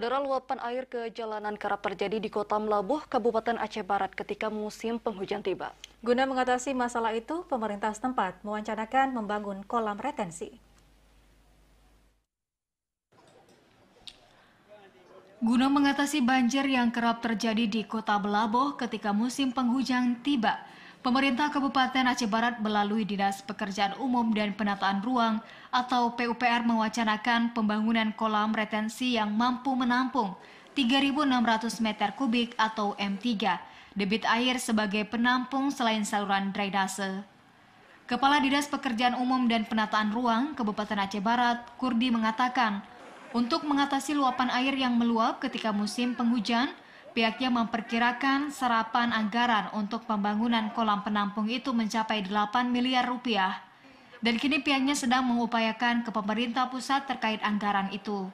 Saudara, luapan air ke jalanan kerap terjadi di Kota Melabuh, Kabupaten Aceh Barat ketika musim penghujan tiba. Guna mengatasi masalah itu, pemerintah setempat mewacanakan membangun kolam retensi. Guna mengatasi banjir yang kerap terjadi di Kota Melabuh ketika musim penghujan tiba, pemerintah Kabupaten Aceh Barat melalui Dinas Pekerjaan Umum dan Penataan Ruang atau PUPR mewacanakan pembangunan kolam retensi yang mampu menampung 3.600 meter kubik atau M3, debit air sebagai penampung selain saluran drainase. Kepala Dinas Pekerjaan Umum dan Penataan Ruang Kabupaten Aceh Barat, Kurdi, mengatakan, untuk mengatasi luapan air yang meluap ketika musim penghujan, pihaknya memperkirakan serapan anggaran untuk pembangunan kolam penampung itu mencapai 8 miliar rupiah. Dan kini pihaknya sedang mengupayakan ke pemerintah pusat terkait anggaran itu.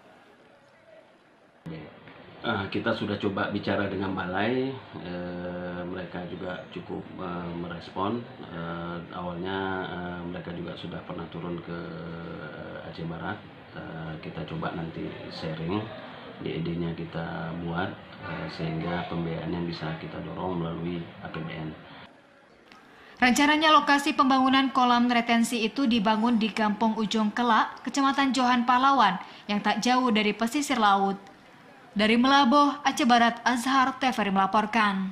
Kita sudah coba bicara dengan balai, mereka juga cukup merespon. Awalnya mereka juga sudah pernah turun ke Aceh Barat. Kita coba nanti sharing, ide-idenya kita buat sehingga pembiayaannya bisa kita dorong melalui APBN. Rencananya lokasi pembangunan kolam retensi itu dibangun di Kampung Ujung Kelak, Kecamatan Johan Pahlawan, yang tak jauh dari pesisir laut. Dari Melabuh, Aceh Barat, Azhar Teferi melaporkan.